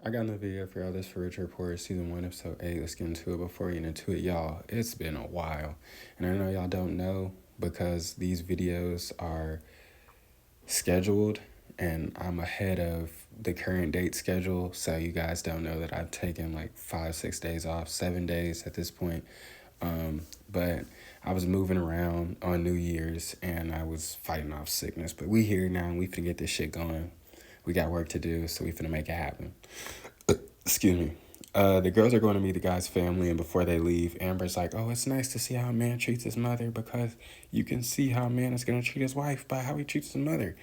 I got another video for y'all. This for Rich Report, Season 1, Episode 8. Let's get into it. Before we get into it, y'all, it's been a while. And I know y'all don't know because these videos are scheduled and I'm ahead of the current date schedule. So you guys don't know that I've taken like 5-6 days off, 7 days at this point. But I was moving around on New Year's and I was fighting off sickness. But we here now and we finna get this shit going. We got work to do, so we finna make it happen. Excuse me. The girls are going to meet the guy's family, and before they leave, Amber's like, "Oh, it's nice to see how a man treats his mother because you can see how a man is going to treat his wife by how he treats his mother."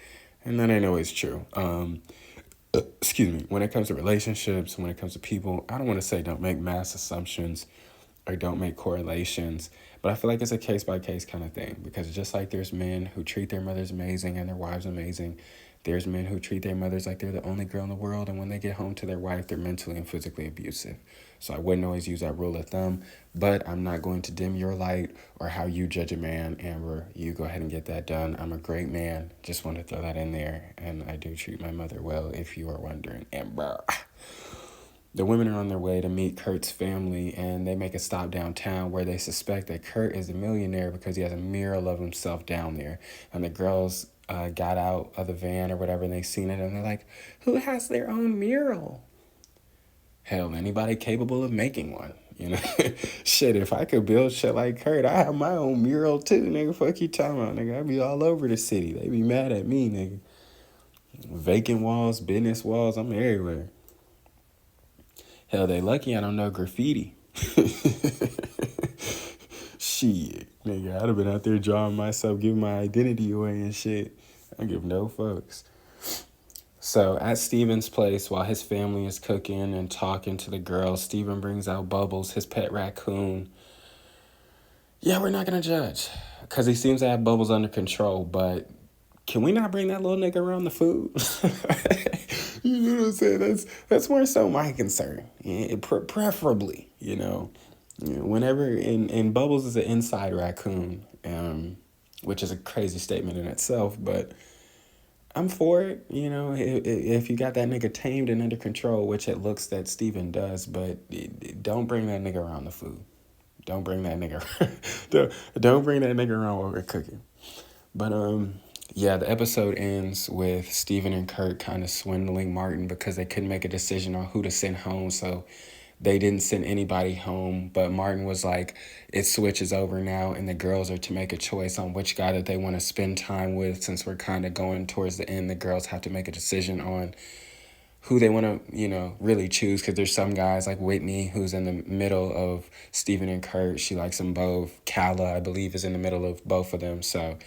And that ain't always true. Excuse me. When it comes to relationships, when it comes to people, I don't want to say don't make mass assumptions or don't make correlations, but I feel like it's a case-by-case kind of thing because just like there's men who treat their mothers amazing and their wives amazing, there's men who treat their mothers like they're the only girl in the world, and when they get home to their wife, they're mentally and physically abusive. So I wouldn't always use that rule of thumb, but I'm not going to dim your light or how you judge a man. Amber, you go ahead and get that done. I'm a great man. Just want to throw that in there, and I do treat my mother well, if you are wondering, Amber. The women are on their way to meet Kurt's family, and they make a stop downtown where they suspect that Kurt is a millionaire because he has a mural of himself down there. And the girls got out of the van or whatever, and they seen it, and they're like, "Who has their own mural?" Hell, anybody capable of making one. You know, shit, if I could build shit like Kurt, I have my own mural too, nigga. Fuck you talking about, nigga. I be all over the city. They be mad at me, nigga. Vacant walls, business walls, I'm everywhere. Hell, they lucky I don't know graffiti. Shit, nigga, I'd have been out there drawing myself, giving my identity away and shit. I don't give no fucks. So at Steven's place, while his family is cooking and talking to the girls, Steven brings out Bubbles, his pet raccoon. Yeah, we're not gonna judge, because he seems to have Bubbles under control, but can we not bring that little nigga around the food? You know what I'm saying? That's more so my concern. Yeah, preferably, whenever and Bubbles is an inside raccoon, which is a crazy statement in itself, but I'm for it. If you got that nigga tamed and under control, which it looks that Steven does, but don't bring that nigga around the food. Don't bring that nigga. don't bring that nigga around while we're cooking. But yeah, the episode ends with Steven and Kurt kind of swindling Martin because they couldn't make a decision on who to send home. So they didn't send anybody home. But Martin was like, it switches over now, and the girls are to make a choice on which guy that they want to spend time with. Since we're kind of going towards the end, the girls have to make a decision on who they want to, really choose. Because there's some guys like Whitney, who's in the middle of Steven and Kurt. She likes them both. Kala, I believe, is in the middle of both of them. So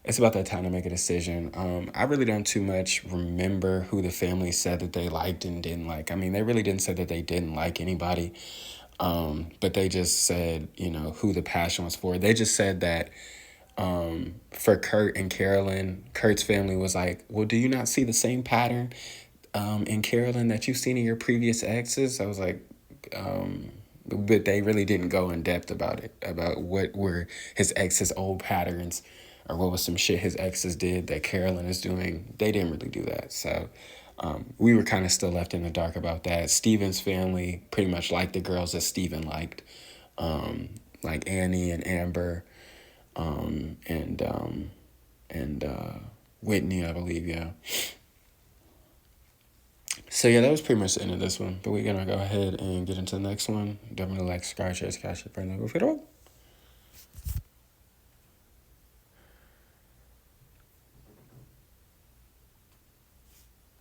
it's about that time to make a decision. I really don't too much remember who the family said that they liked and didn't like. I mean, they really didn't say that they didn't like anybody, but they just said, who the passion was for. They just said that for Kurt and Carolyn, Kurt's family was like, well, do you not see the same pattern in Carolyn that you've seen in your previous exes? I was like, but they really didn't go in depth about it, about what were his ex's old patterns or what was some shit his exes did that Carolyn is doing. They didn't really do that. So we were kind of still left in the dark about that. Steven's family pretty much liked the girls that Steven liked, like Annie and Amber and Whitney, I believe, yeah. So yeah, that was pretty much the end of this one. But we're going to go ahead and get into the next one. Don't forget to like, subscribe, share, catch it, friends, and go for it all.